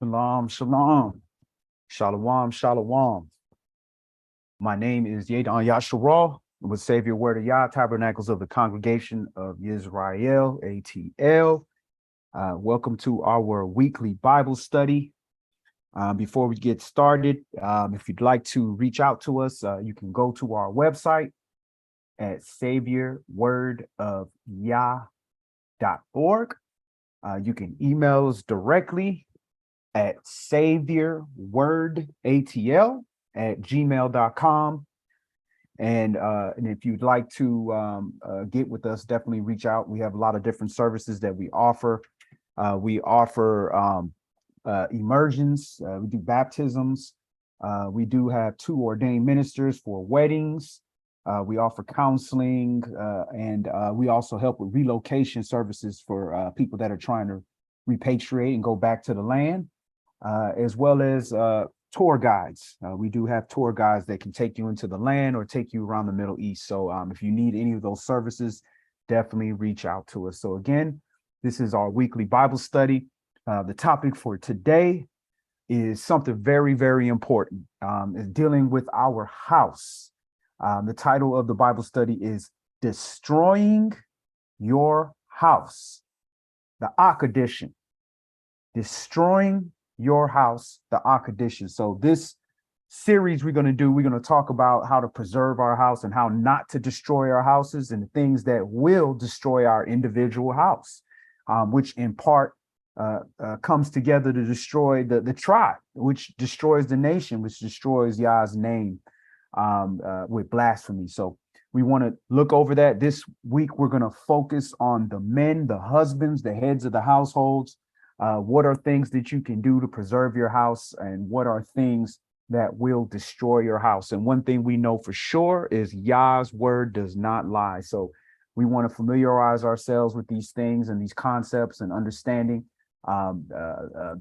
Shalom, shalom, shalom, shalom. My name is YAH with Savior Word of Yah, Tabernacles of the Congregation of Israel, ATL. Welcome to our weekly Bible study. Before we get started, if you'd like to reach out to us, you can go to our website at saviorwordofyah.org. You can email us directly at saviorwordatl@gmail.com. And if you'd like to get with us, definitely reach out. We have a lot of different services that we offer. We offer immersions. We do baptisms. We do have 2 ordained ministers for weddings. We offer counseling, and we also help with relocation services for people that are trying to repatriate and go back to the land. As well as tour guides. We do have tour guides that can take you into the land or take you around the Middle East. So if you need any of those services, definitely reach out to us. So again, this is our weekly Bible study. The topic for today is something very, very important. Is dealing with our house. The title of the Bible study is Destroying Your House, the YAH edition. Destroying Your House, the YAH edition. So this series we're going to talk about how to preserve our house and how not to destroy our houses and the things that will destroy our individual house, which in part comes together to destroy the tribe, which destroys the nation, which destroys Yah's name with blasphemy. So we want to look over that. This week, we're going to focus on the men, the husbands, the heads of the households. What are things that you can do to preserve your house, and what are things that will destroy your house? And one thing we know for sure is Yah's word does not lie. So we want to familiarize ourselves with these things and these concepts and understanding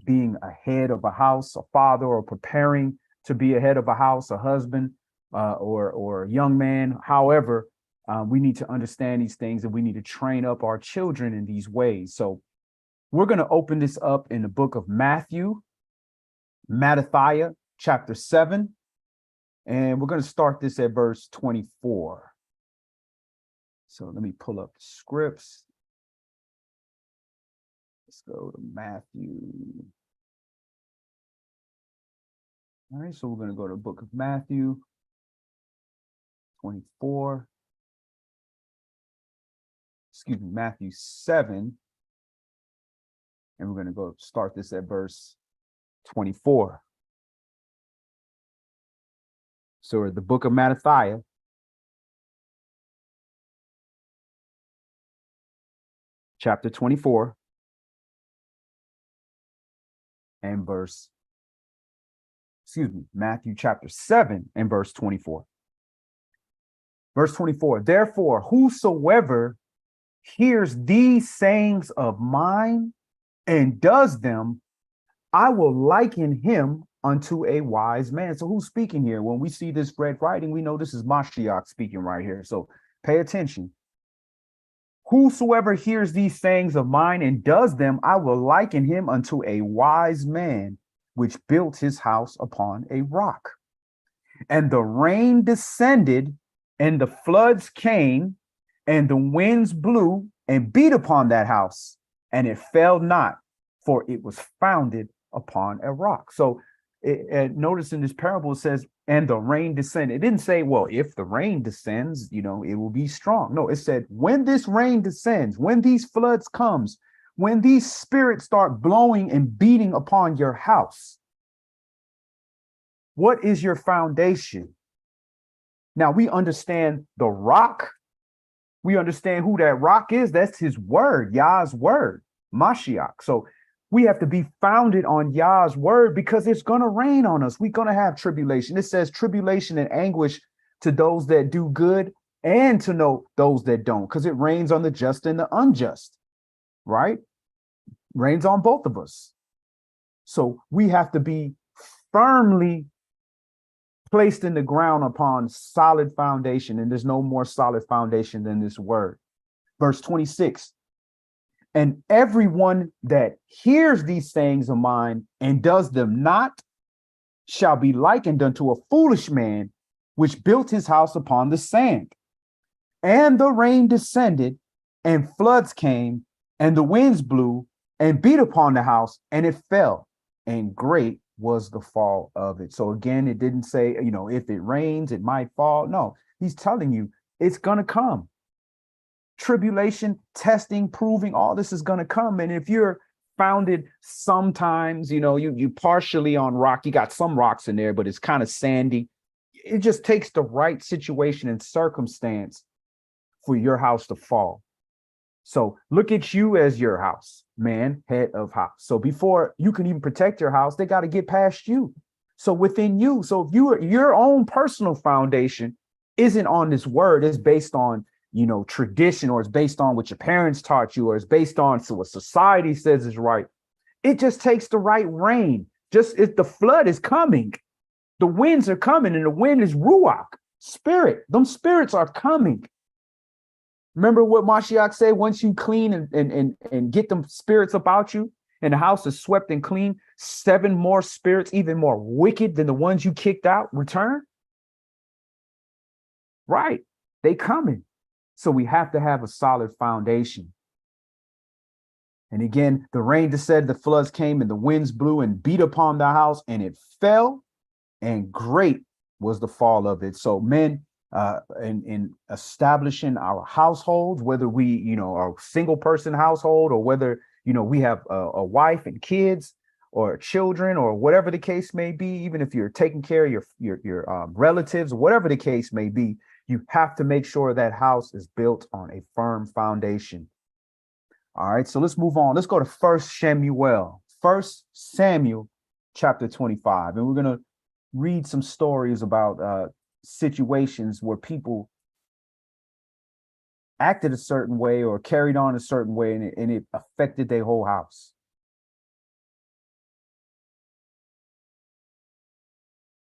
being a head of a house, a father, or preparing to be a head of a house, a husband, or a young man. However, we need to understand these things, and we need to train up our children in these ways. So we're going to open this up in the book of Matthew, chapter 7, and we're going to start this at verse 24. So let me pull up the scripts. Let's go to Matthew. All right, so we're going to go to the book of Matthew 24. Excuse me, Matthew 7. And we're going to go start this at verse 24. So the book of Matthew, chapter 24, and Matthew chapter 7 and verse 24. Verse 24, therefore, whosoever hears these sayings of mine and does them, I will liken him unto a wise man. So who's speaking here? When we see this red writing, we know this is Mashiach speaking right here. So pay attention. Whosoever hears these sayings of mine and does them, I will liken him unto a wise man, which built his house upon a rock. And the rain descended, and the floods came, and the winds blew and beat upon that house, and it fell not, for it was founded upon a rock. So notice in this parable, it says, and the rain descended. It didn't say, well, if the rain descends, it will be strong. No, it said, when this rain descends, when these floods comes, when these spirits start blowing and beating upon your house, what is your foundation? Now we understand the rock. We understand who that rock is. That's his word, Yah's word, Mashiach. So we have to be founded on Yah's word, because it's going to rain on us. We're going to have tribulation. It says tribulation and anguish to those that do good and to know those that don't, because it rains on the just and the unjust, right? Rains on both of us. So we have to be firmly placed in the ground upon solid foundation, and there's no more solid foundation than this word. Verse 26, And everyone that hears these sayings of mine and does them not shall be likened unto a foolish man, which built his house upon the sand. And the rain descended, and floods came, and the winds blew and beat upon the house, and it fell, and great was the fall of it. So again, it didn't say, if it rains, it might fall. No, he's telling you it's going to come. Tribulation, testing, proving, all this is going to come. And if you're founded sometimes, you partially on rock, you got some rocks in there, but it's kind of sandy. It just takes the right situation and circumstance for your house to fall. So look at you as your house, man, head of house. So before you can even protect your house, they got to get past you. So within you, so if your own personal foundation isn't on this word, it's based on, tradition, or it's based on what your parents taught you, or it's based on what society says is right. It just takes the right rain. Just if the flood is coming, the winds are coming, and the wind is ruach, spirit. Them spirits are coming. Remember what Mashiach said, once you clean and get them spirits about you, and the house is swept and clean, 7 more spirits, even more wicked than the ones you kicked out, return. Right. They coming. So we have to have a solid foundation. And again, the rain descended, the floods came, and the winds blew and beat upon the house, and it fell, and great was the fall of it. So men, in establishing our households, whether we, are a single person household, or whether, we have a wife and kids or children, or whatever the case may be, even if you're taking care of your relatives, whatever the case may be, you have to make sure that house is built on a firm foundation. All right, so let's move on. Let's go to 1 Samuel chapter 25, and we're going to read some stories about situations where people acted a certain way or carried on a certain way, and it affected their whole house.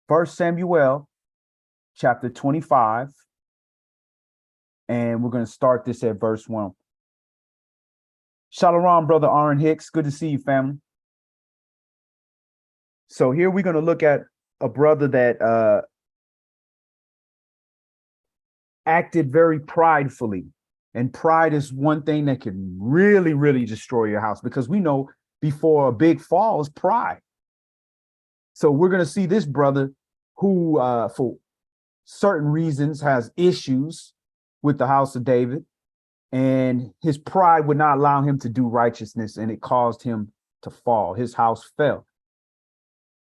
First Samuel chapter 25, and we're going to start this at verse 1. Shalom, brother Aaron Hicks. Good to see you, family. So here we're going to look at a brother that acted very pridefully. And pride is one thing that can really, really destroy your house, because we know before a big fall is pride. So we're going to see this brother who, for certain reasons, has issues with the house of David, and his pride would not allow him to do righteousness, and it caused him to fall. His house fell.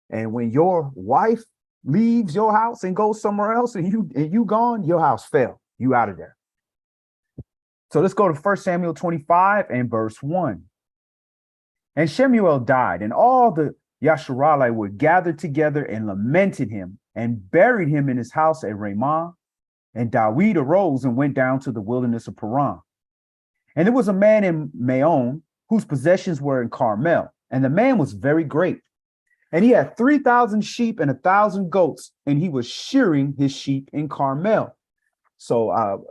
And when your wife leaves your house and goes somewhere else, and you gone, your house fell. You out of there. So let's go to 1 Samuel 25 and verse 1. And Shemuel died, and all the Yasharalai were gathered together and lamented him, and buried him in his house at Ramah. And Dawid arose and went down to the wilderness of Paran. And there was a man in Maon whose possessions were in Carmel, and the man was very great. And he had 3,000 sheep and 1,000 goats, and he was shearing his sheep in Carmel. So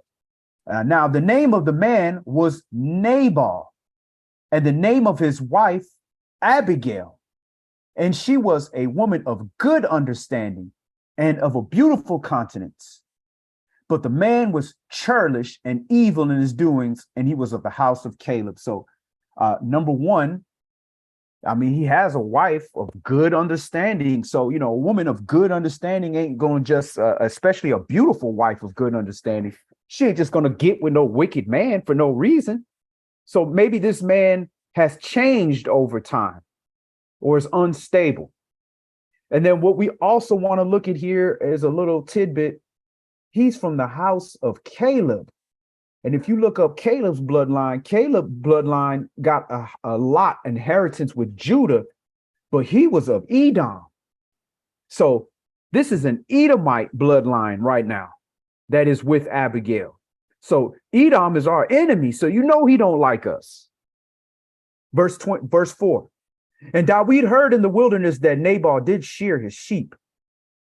now the name of the man was Nabal, and the name of his wife Abigail. And she was a woman of good understanding and of a beautiful countenance. But the man was churlish and evil in his doings, and he was of the house of Caleb. So number one, I mean, he has a wife of good understanding. So, a woman of good understanding ain't going to just, especially a beautiful wife of good understanding, she ain't just going to get with no wicked man for no reason. So maybe this man has changed over time or is unstable. And then what we also want to look at here is a little tidbit. He's from the house of Caleb. And if you look up Caleb's bloodline got a lot inheritance with Judah, but he was of Edom. So this is an Edomite bloodline right now that is with Abigail. So Edom is our enemy. So he don't like us. Verse 4. And Dawid heard in the wilderness that Nabal did shear his sheep.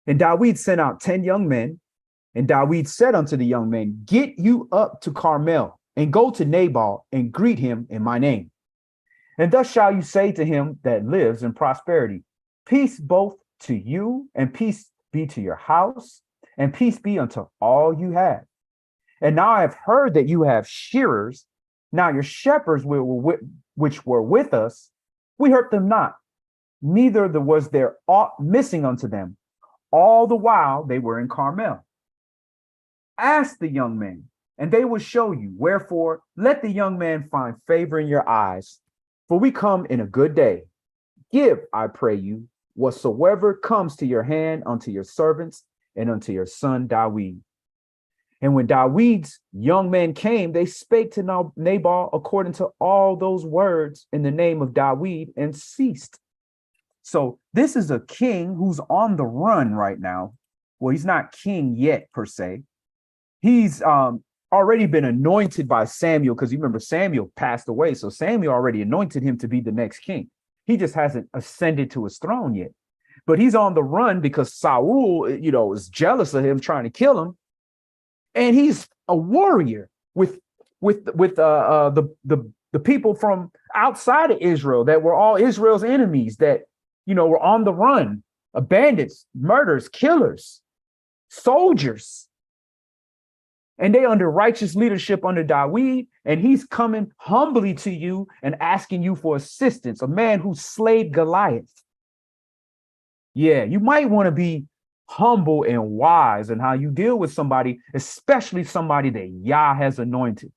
And Dawid sent out 10 young men. And Dawid said unto the young men, get you up to Carmel and go to Nabal and greet him in my name. And thus shall you say to him that lives in prosperity, peace both to you, and peace be to your house, and peace be unto all you have. And now I have heard that you have shearers. Now your shepherds which were with us, we hurt them not, neither was there aught missing unto them, all the while they were in Carmel. Ask the young men, and they will show you. Wherefore, let the young man find favor in your eyes, for we come in a good day. Give, I pray you, whatsoever comes to your hand unto your servants and unto your son Dawid. And when Dawid's young men came, they spake to Nabal according to all those words in the name of Dawid, and ceased. So this is a king who's on the run right now. Well, he's not king yet, per se. He's already been anointed by Samuel, because you remember Samuel passed away. So Samuel already anointed him to be the next king. He just hasn't ascended to his throne yet. But he's on the run because Saul, is jealous of him, trying to kill him. And he's a warrior with the people from outside of Israel that were all Israel's enemies that, were on the run, bandits, murderers, killers, soldiers. And they under righteous leadership under Dawid, and he's coming humbly to you and asking you for assistance, a man who slayed Goliath. Yeah, you might want to be humble and wise in how you deal with somebody, especially somebody that YAH has anointed.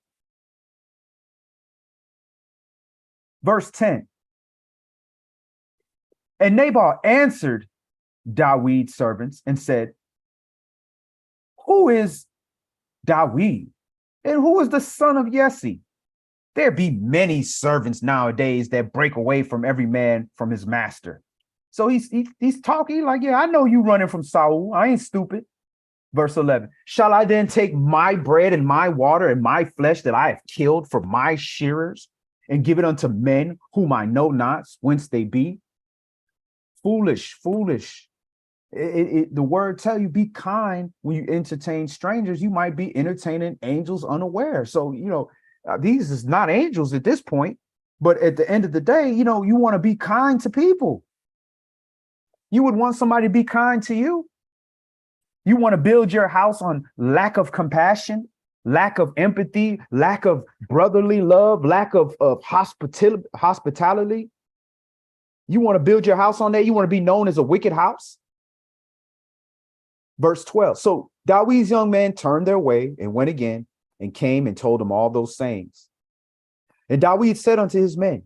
Verse 10. And Nabal answered Dawid's servants and said, who is Dawid, and who is the son of Jesse? There be many servants nowadays that break away from every man from his master. So he's talking like, yeah, I know you running from Saul. I ain't stupid. Verse 11, shall I then take my bread and my water and my flesh that I have killed for my shearers and give it unto men whom I know not whence they be? Foolish. The word tell you, be kind when you entertain strangers. You might be entertaining angels unaware. So, these is not angels at this point, but at the end of the day, you want to be kind to people. You would want somebody to be kind to you. You want to build your house on lack of compassion, lack of empathy, lack of brotherly love, lack of hospitality. You want to build your house on that? You want to be known as a wicked house? Verse 12. So Dawid's young men turned their way and went again and came and told him all those sayings. And Dawid said unto his men,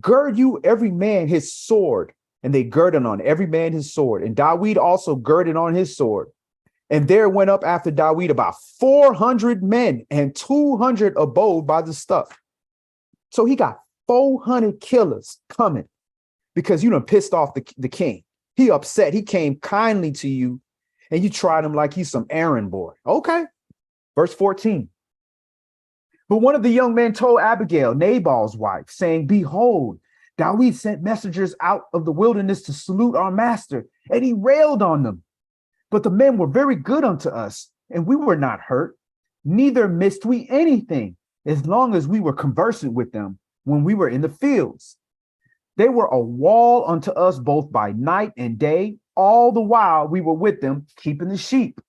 gird you every man his sword. And they girded on every man his sword. And Dawid also girded on his sword. And there went up after Dawid about 400 men, and 200 abode by the stuff. So he got 400 killers coming because you done pissed off the king. He upset. He came kindly to you, and you tried him like he's some errand boy. Okay. Verse 14. But one of the young men told Abigail, Nabal's wife, saying, behold, Dawid sent messengers out of the wilderness to salute our master, and he railed on them. But the men were very good unto us, and we were not hurt, neither missed we anything, as long as we were conversant with them when we were in the fields. They were a wall unto us both by night and day, all the while we were with them, keeping the sheep.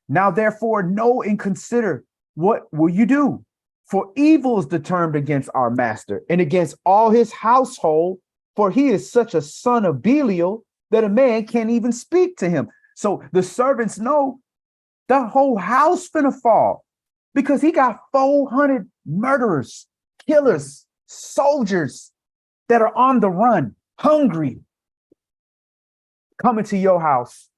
Now therefore know and consider, what will you do? For evil is determined against our master and against all his household, for he is such a son of Belial that a man can't even speak to him. So the servants know the whole house finna fall because he got 400 murderers, killers, soldiers that are on the run, hungry, coming to your house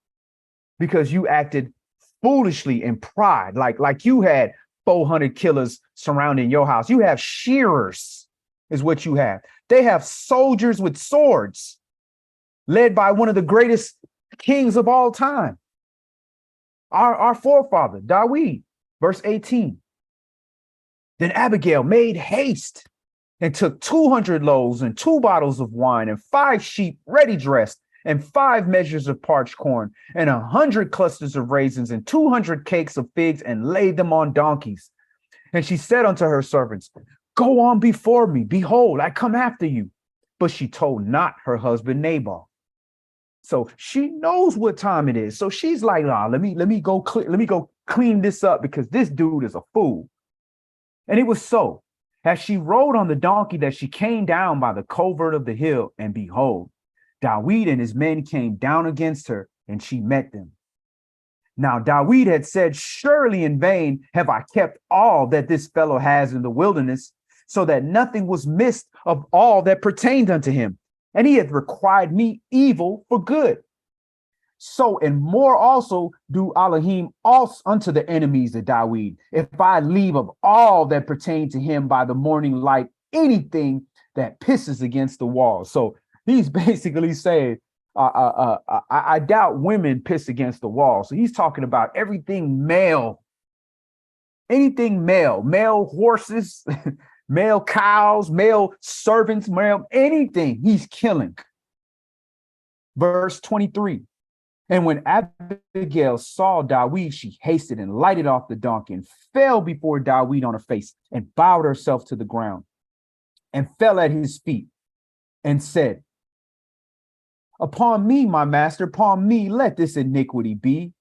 because you acted foolishly in pride, like you had 400 killers surrounding your house. You have shearers is what you have. They have soldiers with swords led by one of the greatest kings of all time. Our forefather, Dawid, verse 18. Then Abigail made haste and took 200 loaves and 2 bottles of wine and 5 sheep ready dressed and 5 measures of parched corn and 100 clusters of raisins and 200 cakes of figs and laid them on donkeys. And she said unto her servants, Go on before me. Behold, I come after you. But she told not her husband Nabal. So she knows what time it is. So she's like, nah, let me go clean this up because this dude is a fool. And it was so. As she rode on the donkey that she came down by the covert of the hill, and behold, Dawid and his men came down against her, and she met them. Now Dawid had said, surely in vain have I kept all that this fellow has in the wilderness, so that nothing was missed of all that pertained unto him. And he hath required me evil for good. So and more also do Elohim also unto the enemies of Dawid, if I leave of all that pertain to him by the morning light anything that pisses against the wall. So he's basically saying, I doubt women piss against the wall. So he's talking about everything male, male horses, male cows, male servants, male anything he's killing. Verse 23. And when Abigail saw Dawid, she hasted and lighted off the donkey and fell before Dawid on her face and bowed herself to the ground and fell at his feet and said, upon me, my master, upon me, let this iniquity be.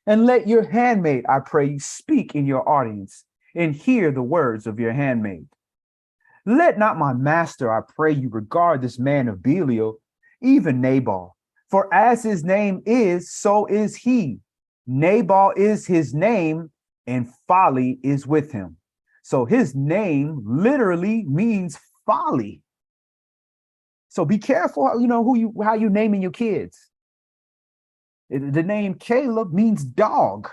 And let your handmaid, I pray you, speak in your audience and hear the words of your handmaid. Let not my master, I pray you, regard this man of Belial, even Nabal. For as his name is, so is he. Nabal is his name, and folly is with him. So his name literally means folly. So be careful, how you naming your kids. The name Caleb means dog.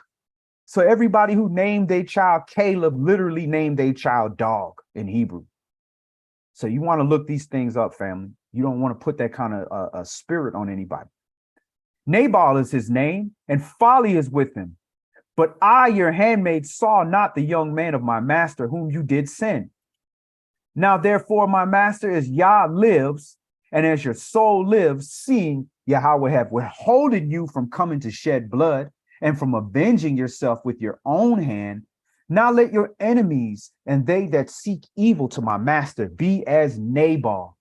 So everybody who named their child Caleb literally named their child dog in Hebrew. So you want to look these things up, family. You don't want to put that kind of a spirit on anybody. Nabal is his name, and folly is with him. But I, your handmaid, saw not the young man of my master whom you did send. Now, therefore, my master, as Yah lives, and as your soul lives, seeing Yahweh have withholden you from coming to shed blood and from avenging yourself with your own hand, now let your enemies and they that seek evil to my master be as Nabal.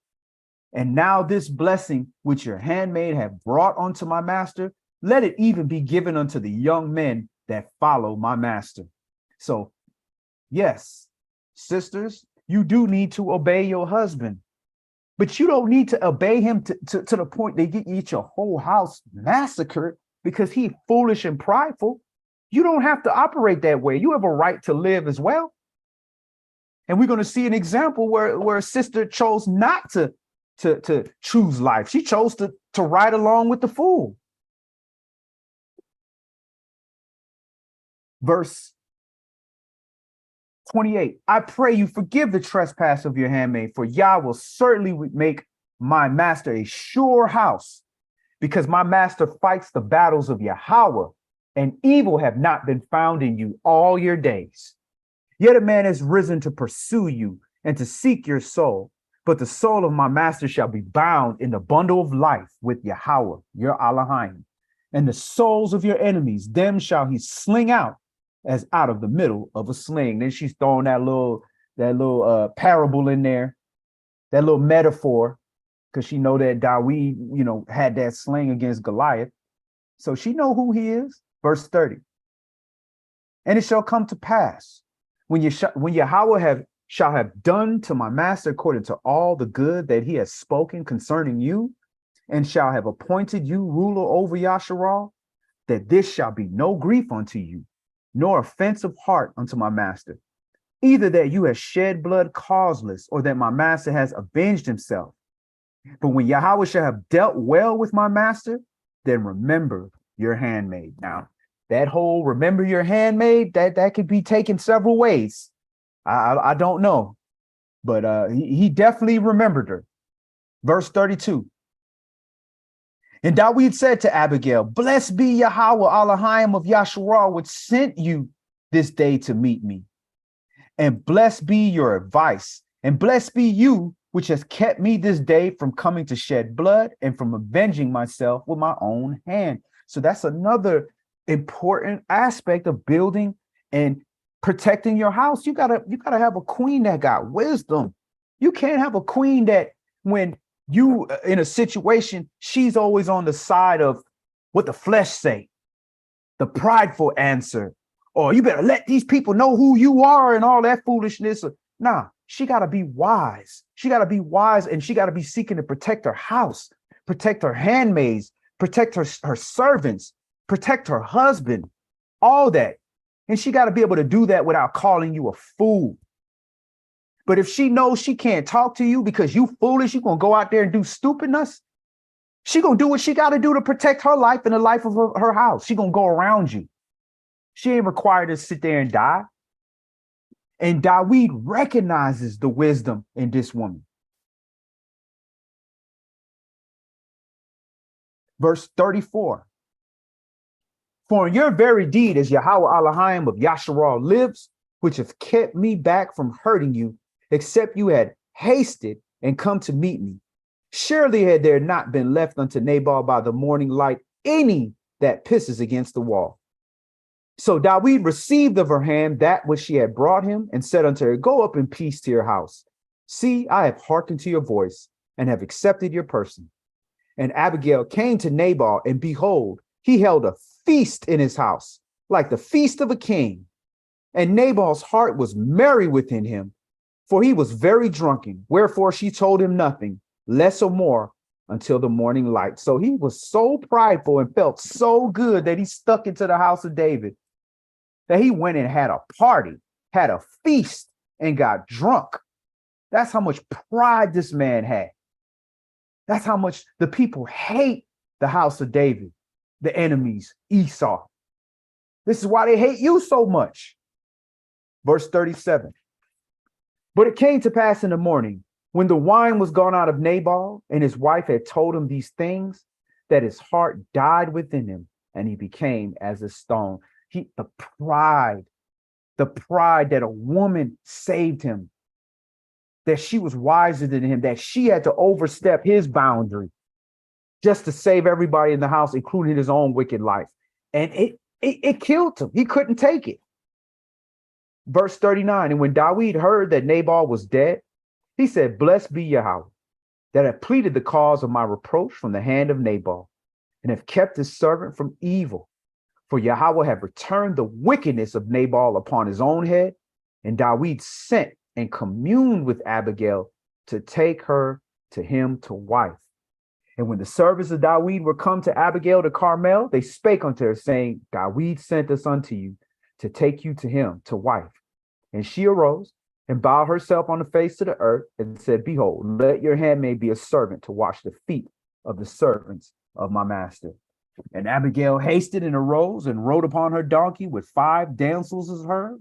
And now this blessing which your handmaid have brought unto my master, let it even be given unto the young men that follow my master. So, yes, sisters, you do need to obey your husband, but you don't need to obey him to the point they get your whole house massacred because he's foolish and prideful. You don't have to operate that way. You have a right to live as well. And we're going to see an example where a sister chose not to choose life. She chose to ride along with the fool. Verse 28, I pray you forgive the trespass of your handmaid, for Yah will certainly make my master a sure house, because my master fights the battles of Yahweh, and evil have not been found in you all your days. Yet a man has risen to pursue you and to seek your soul, but the soul of my master shall be bound in the bundle of life with Yahweh, your Elohim, and the souls of your enemies, them shall he sling out as out of the middle of a sling. Then she's throwing that little parable in there, that little metaphor, because she know that Dawid, had that sling against Goliath. So she know who he is. Verse 30. And it shall come to pass when Yahweh shall have done to my master according to all the good that he has spoken concerning you, and shall have appointed you ruler over Yasharal, that this shall be no grief unto you, nor offense of heart unto my master, either that you have shed blood causeless, or that my master has avenged himself. But when Yahweh shall have dealt well with my master, then remember your handmaid. Now, that whole remember your handmaid, that could be taken several ways. I don't know, but he definitely remembered her. Verse 32. And Dawid said to Abigail, blessed be Yahweh Elohim of Yasharal, which sent you this day to meet me. And blessed be your advice, and blessed be you, which has kept me this day from coming to shed blood and from avenging myself with my own hand. So that's another important aspect of building and protecting your house. You gotta have a queen that got wisdom. You can't have a queen that when you in a situation, she's always on the side of what the flesh say, the prideful answer, or you better let these people know who you are and all that foolishness. Nah, she got to be wise. She got to be wise, and she got to be seeking to protect her house, protect her handmaids, protect her servants, protect her husband, all that. And she got to be able to do that without calling you a fool. But if she knows she can't talk to you because you foolish, you're going to go out there and do stupidness, she going to do what she got to do to protect her life and the life of her house. She going to go around you. She ain't required to sit there and die. And David recognizes the wisdom in this woman. Verse 34. For in your very deed, as Yahweh Elohim of Yasharal lives, which have kept me back from hurting you, except you had hasted and come to meet me. Surely had there not been left unto Nabal by the morning light any that pisses against the wall. So David received of her hand that which she had brought him, and said unto her, go up in peace to your house. See, I have hearkened to your voice, and have accepted your person. And Abigail came to Nabal, and behold, he held a feast in his house, like the feast of a king. And Nabal's heart was merry within him, for he was very drunken. Wherefore she told him nothing, less or more, until the morning light. So he was so prideful and felt so good that he stuck into the house of David, that he went and had a party, had a feast, and got drunk. That's how much pride this man had. That's how much the people hate the house of David, the enemies, Esau. This is why they hate you so much. Verse 37. But it came to pass in the morning, when the wine was gone out of Nabal, and his wife had told him these things, that his heart died within him, and he became as a stone. The pride that a woman saved him, that she was wiser than him, that she had to overstep his boundary just to save everybody in the house, including his own wicked life. And it killed him. He couldn't take it. Verse 39, and when David heard that Nabal was dead, he said, blessed be Yahweh, that have pleaded the cause of my reproach from the hand of Nabal, and have kept his servant from evil. For Yahweh have returned the wickedness of Nabal upon his own head. And David sent and communed with Abigail to take her to him to wife. And when the servants of David were come to Abigail to Carmel, they spake unto her, saying, David sent us unto you to take you to him to wife. And she arose and bowed herself on the face to the earth, and said, behold, let your handmaid be a servant to wash the feet of the servants of my master. And Abigail hasted and arose and rode upon her donkey with 5 damsels of her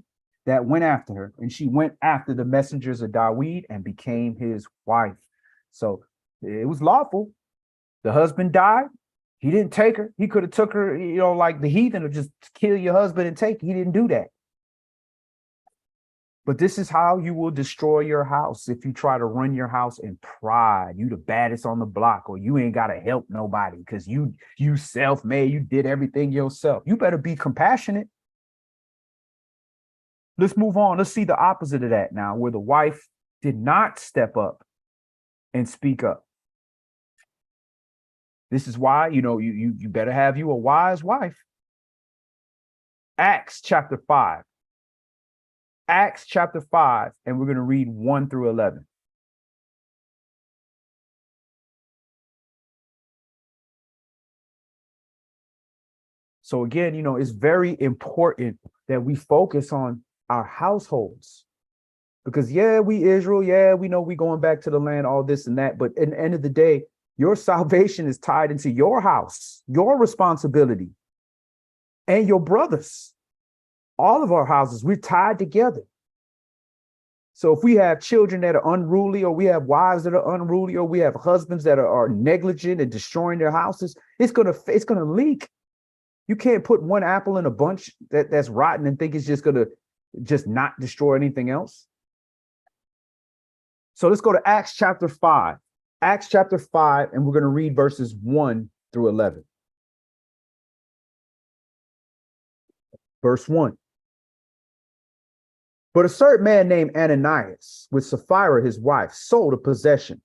that went after her. And she went after the messengers of David and became his wife. So it was lawful. The husband died. He didn't take her. He could have took her, like the heathen, or just kill your husband and take her. He didn't do that. But this is how you will destroy your house if you try to run your house in pride. You the baddest on the block, or you ain't got to help nobody because you self-made. You did everything yourself. You better be compassionate. Let's move on. Let's see the opposite of that now, where the wife did not step up and speak up. This is why, you better have you a wise wife. Acts chapter 5. Acts chapter 5, and we're going to read 1 through 11. So again, it's very important that we focus on our households, because we Israel, we know we going back to the land, all this and that. But at the end of the day, your salvation is tied into your house, your responsibility, and your brothers. All of our houses, we're tied together. So if we have children that are unruly, or we have wives that are unruly, or we have husbands that are negligent and destroying their houses, it's gonna leak. You can't put one apple in a bunch that's rotten and think it's just gonna not destroy anything else. So let's go to Acts chapter 5. Acts chapter 5, and we're going to read verses 1 through 11. Verse 1. But a certain man named Ananias, with Sapphira his wife, sold a possession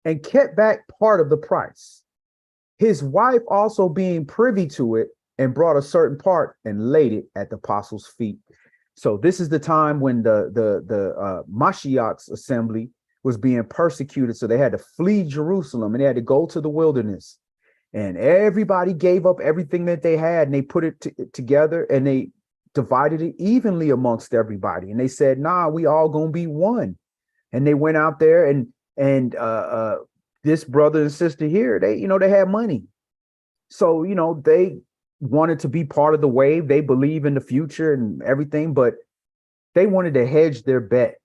and kept back part of the price. His wife also being privy to it, and brought a certain part and laid it at the apostles' feet. So this is the time when the Mashiach's assembly was being persecuted. So they had to flee Jerusalem and they had to go to the wilderness. And everybody gave up everything that they had and they put it together and they divided it evenly amongst everybody. And they said, nah, we all gonna be one. And they went out there and this brother and sister here, they had money. So, they wanted to be part of the wave. They believe in the future and everything, but they wanted to hedge their bet.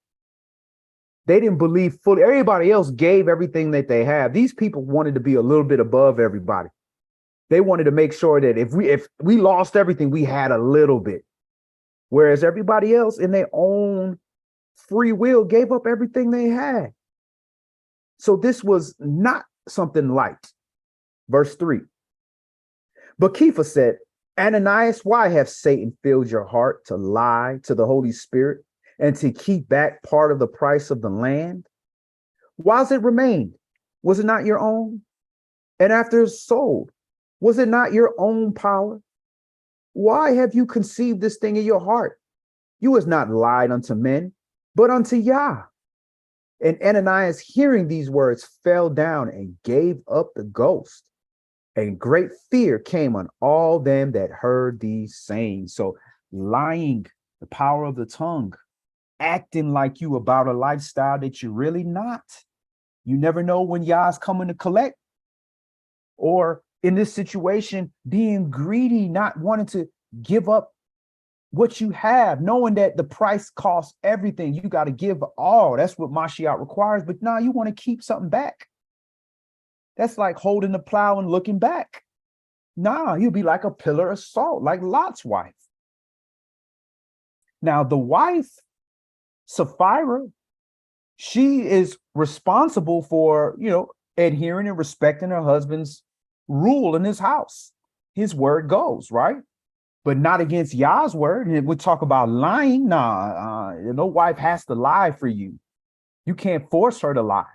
They didn't believe fully. Everybody else gave everything that they have. These people wanted to be a little bit above everybody. They wanted to make sure that if we lost everything, we had a little bit. Whereas everybody else in their own free will gave up everything they had. So this was not something light. Verse 3. But Kepha said, Ananias, why have Satan filled your heart to lie to the Holy Spirit and to keep back part of the price of the land? Whilst it remained, was it not your own? And after it's sold, was it not your own power? Why have you conceived this thing in your heart? You has not lied unto men, but unto YAH. And Ananias, hearing these words, fell down and gave up the ghost. And great fear came on all them that heard these sayings. So lying, the power of the tongue, acting like you about a lifestyle that you're really not. You never know when YAH's coming to collect. Or in this situation, being greedy, not wanting to give up what you have, knowing that the price costs everything. You got to give all. That's what Mashiach requires. But now you want to keep something back. That's like holding the plow and looking back. Nah, you'll be like a pillar of salt, like Lot's wife. Now, the wife, Sapphira, she is responsible for, adhering and respecting her husband's rule in his house. His word goes, right? But not against YAH's word. And we talk about lying. No wife has to lie for you. You can't force her to lie.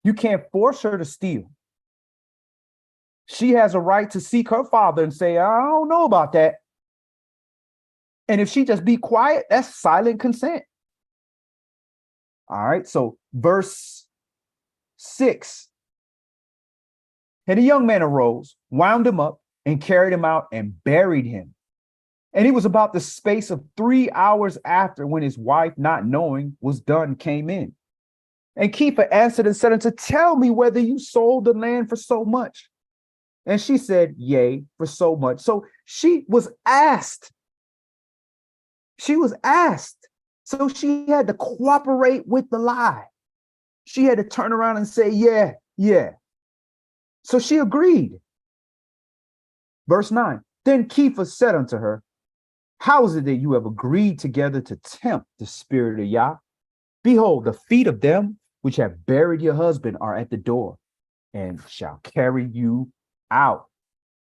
You can't force her to steal. She has a right to seek her father and say, I don't know about that. And if she just be quiet, that's silent consent. All right. So verse 6. And a young man arose, wound him up, and carried him out and buried him. And it was about the space of 3 hours after, when his wife, not knowing was done, came in. And Kepha answered and said unto, tell me whether you sold the land for so much. And she said, yea, for so much. So she was asked. She was asked. So she had to cooperate with the lie. She had to turn around and say, yeah. So she agreed. Verse 9. Then Kepha said unto her, how is it that you have agreed together to tempt the spirit of YAH? Behold, the feet of them which have buried your husband are at the door, and shall carry you out.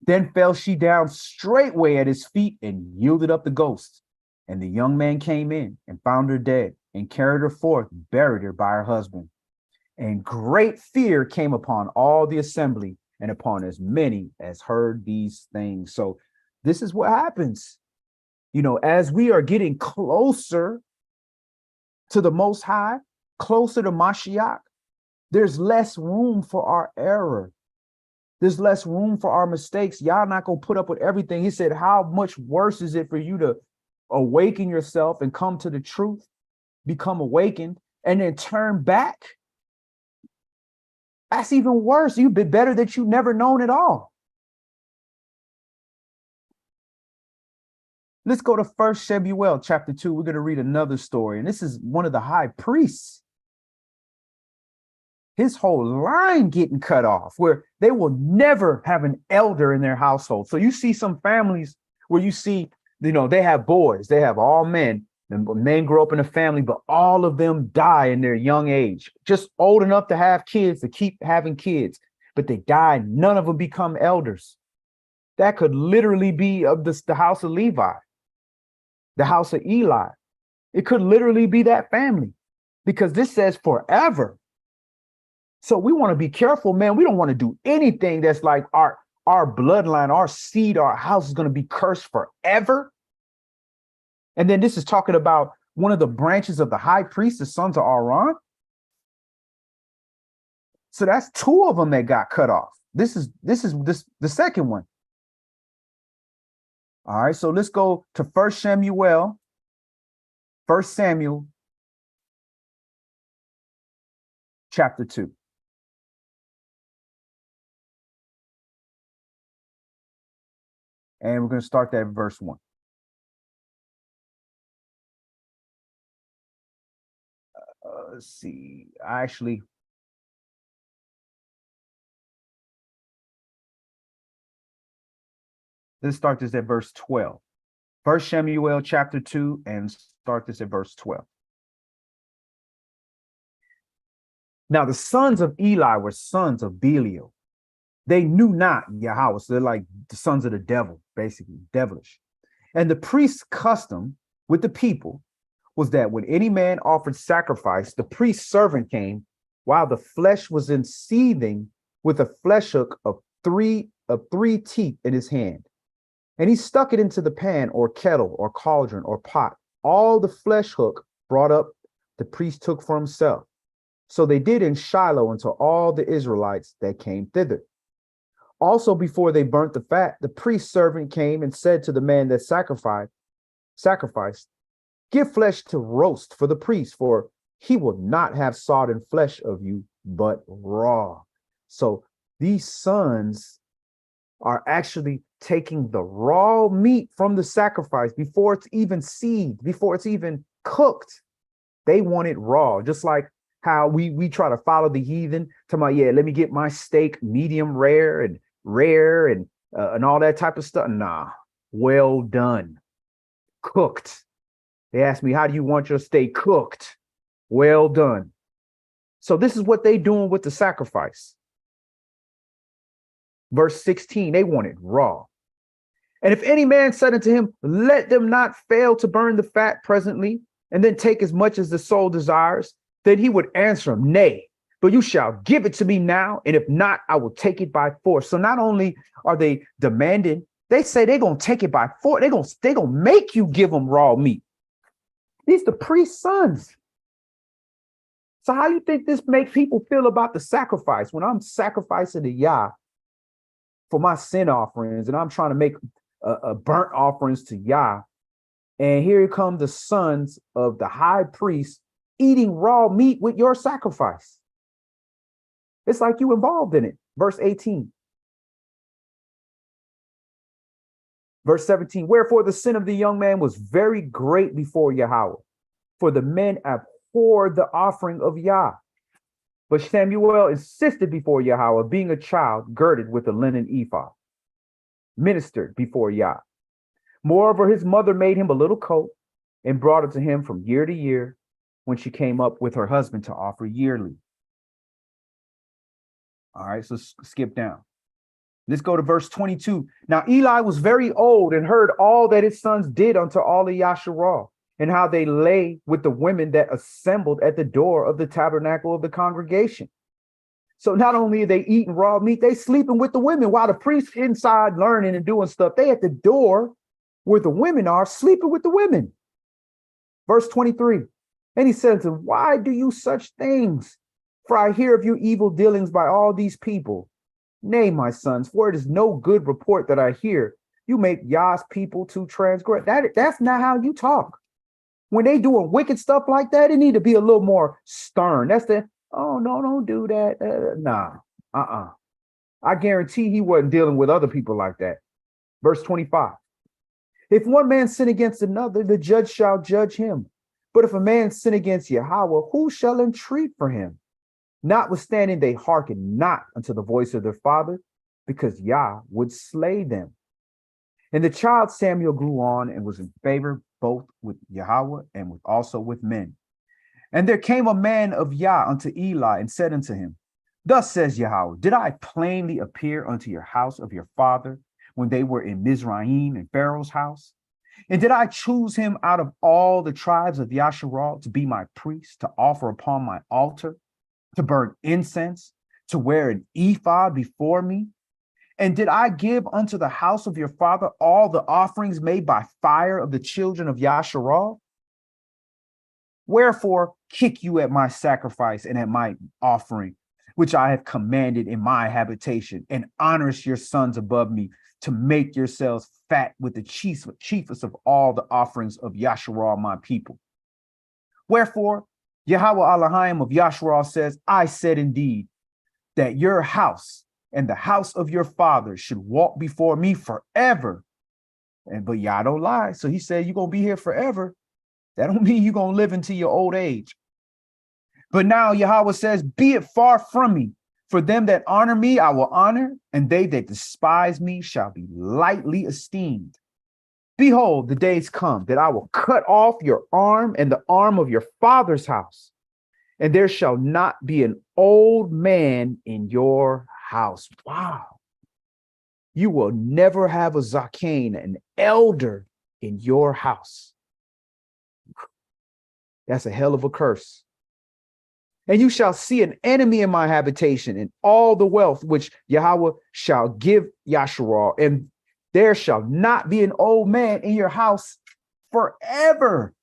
Then fell she down straightway at his feet and yielded up the ghost. And the young man came in and found her dead, and carried her forth, buried her by her husband. And great fear came upon all the assembly and upon as many as heard these things. So this is what happens. As we are getting closer to the Most High, closer to Mashiach, there's less room for our error. There's less room for our mistakes. Y'all not going to put up with everything. He said, how much worse is it for you to awaken yourself and come to the truth, become awakened, and then turn back? That's even worse. You've been better that you never known at all. Let's go to 1 Shemuel chapter 2. We're going to read another story. And this is one of the high priests. His whole line getting cut off, where they will never have an elder in their household. So you see some families where you see, they have boys, they have all men, and men grow up in a family, but all of them die in their young age, just old enough to have kids, to keep having kids, but they die. None of them become elders. That could literally be of the house of Levi, the house of Eli. It could literally be that family because this says forever. So we want to be careful, man. We don't want to do anything that's like our bloodline, our seed, our house is going to be cursed forever. And then this is talking about one of the branches of the high priest, the sons of Aaron. So that's two of them that got cut off. This is the second one. All right, so let's go to First Samuel chapter 2. And we're going to start that verse 1. Let's see. Let's start this at verse 12. First Samuel chapter 2 and start this at verse 12. Now the sons of Eli were sons of Belial. They knew not Yahweh. So they're like the sons of the devil, basically, devilish. And the priest's custom with the people was that when any man offered sacrifice, the priest's servant came while the flesh was in seething with a flesh hook of three teeth in his hand. And he stuck it into the pan or kettle or cauldron or pot. All the flesh hook brought up, the priest took for himself. So they did in Shiloh unto all the Israelites that came thither. Also, before they burnt the fat, the priest's servant came and said to the man that sacrificed, give flesh to roast for the priest, for he will not have sodden flesh of you, but raw. So these sons are actually taking the raw meat from the sacrifice before it's even seethed, before it's even cooked. They want it raw, just like how we try to follow the heathen. Talking about, yeah, let me get my steak medium rare and all that type of stuff. Nah, well done, cooked. They asked me, how do you want your steak cooked? Well done. So this is what they doing with the sacrifice. Verse 16, they want it raw. And if any man said unto him, let them not fail to burn the fat presently, and then take as much as the soul desires, then he would answer him, nay, but you shall give it to me now, and if not, I will take it by force. So not only are they demanding, they say they're going to take it by force. They're going to make you give them raw meat. These the priest's sons. So how you think this makes people feel about the sacrifice when I'm sacrificing the YAH for my sin offerings and I'm trying to make a burnt offerings to YAH? And here come the sons of the high priest eating raw meat with your sacrifice. It's like you involved in it. Verse 18. Verse 17, wherefore the sin of the young man was very great before Yahweh, for the men abhorred the offering of YAH. But Samuel insisted before Yahweh, being a child girded with a linen ephod, ministered before YAH. Moreover, his mother made him a little coat and brought it to him from year to year when she came up with her husband to offer yearly. All right, so skip down. Let's go to verse 22. Now Eli was very old and heard all that his sons did unto all the Yasharah, and how they lay with the women that assembled at the door of the tabernacle of the congregation. So not only are they eating raw meat, they sleeping with the women while the priests inside learning and doing stuff. They at the door where the women are sleeping with the women. Verse 23. And he said to them, why do you such things? For I hear of your evil dealings by all these people. Nay, my sons, for it is no good report that I hear. You make Yah's people to transgress. That's not how you talk. When they doing wicked stuff like that, it need to be a little more stern. That's oh, no, don't do that. Nah. I guarantee he wasn't dealing with other people like that. Verse 25. If one man sin against another, the judge shall judge him. But if a man sin against Yahweh, who shall entreat for him? Notwithstanding, they hearkened not unto the voice of their father, because Yah would slay them. And the child Samuel grew on and was in favor both with Yahweh and also with men. And there came a man of Yah unto Eli and said unto him, thus says Yahweh, did I plainly appear unto your house of your father when they were in Mizraim in Pharaoh's house? And did I choose him out of all the tribes of Yasharal to be my priest, to offer upon my altar, to burn incense, to wear an ephod before me? And did I give unto the house of your father all the offerings made by fire of the children of Yasharal? Wherefore kick you at my sacrifice and at my offering, which I have commanded in my habitation, and honors your sons above me, to make yourselves fat with the chiefest of all the offerings of Yasharal, my people. Wherefore, Yahweh Elohim of Yasharal says, I said indeed that your house and the house of your father should walk before me forever. But Yah don't lie. So he said, you're going to be here forever. That don't mean you're going to live into your old age. But now Yahweh says, be it far from me. For them that honor me, I will honor, and they that despise me shall be lightly esteemed. Behold, the days come that I will cut off your arm and the arm of your father's house, and there shall not be an old man in your house. Wow. You will never have a zaken, an elder in your house. That's a hell of a curse. And you shall see an enemy in my habitation, and all the wealth which Yahweh shall give Yasharal, and there shall not be an old man in your house forever.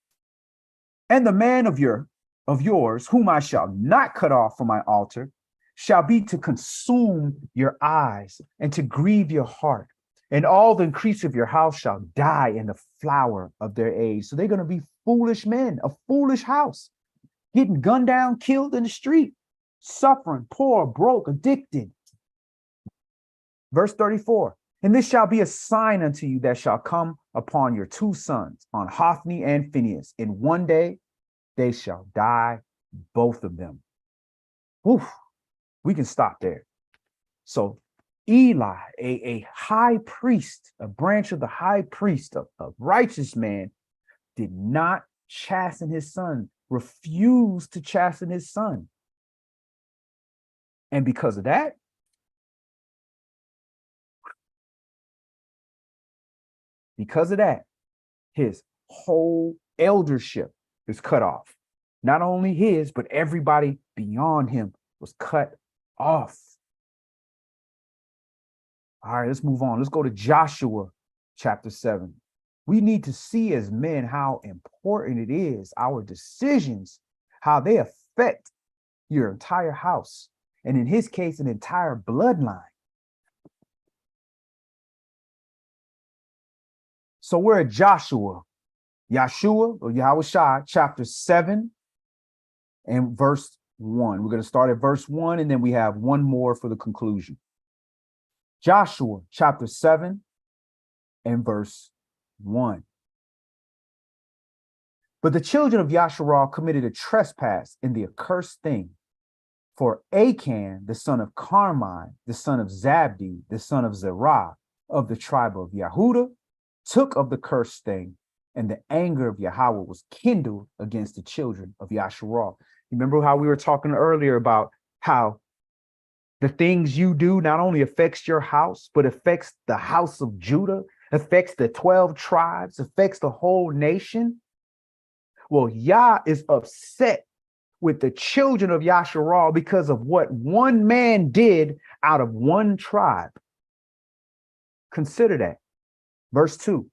And the man of yours, whom I shall not cut off from my altar, shall be to consume your eyes and to grieve your heart. And all the increase of your house shall die in the flower of their age. So they're going to be foolish men, a foolish house, getting gunned down, killed in the street, suffering, poor, broke, addicted. Verse 34, and this shall be a sign unto you that shall come upon your two sons, on Hophni and Phinehas. In one day they shall die, both of them. Oof, we can stop there. So Eli, a high priest, a branch of the high priest, a righteous man, did not chasten his son, refused to chasten his son. And because of that, his whole eldership is cut off. Not only his, but everybody beyond him was cut off. All right, let's move on. Let's go to Joshua chapter 7. We need to see as men how important it is, our decisions, how they affect your entire house, and in his case, an entire bloodline. So we're at Yahshua or Yahushua, chapter 7 and verse 1. We're going to start at verse 1, and then we have one more for the conclusion. Joshua chapter 7 and verse 1. But the children of Yasharal committed a trespass in the accursed thing. For Achan, the son of Carmi, the son of Zabdi, the son of Zerah, of the tribe of Yehudah, took of the cursed thing, and the anger of Yahweh was kindled against the children of Yasharal. Remember how we were talking earlier about how the things you do not only affects your house, but affects the house of Judah, affects the 12 tribes, affects the whole nation? Well, Yah is upset with the children of Yasharal because of what one man did out of one tribe. Consider that. Verse 2.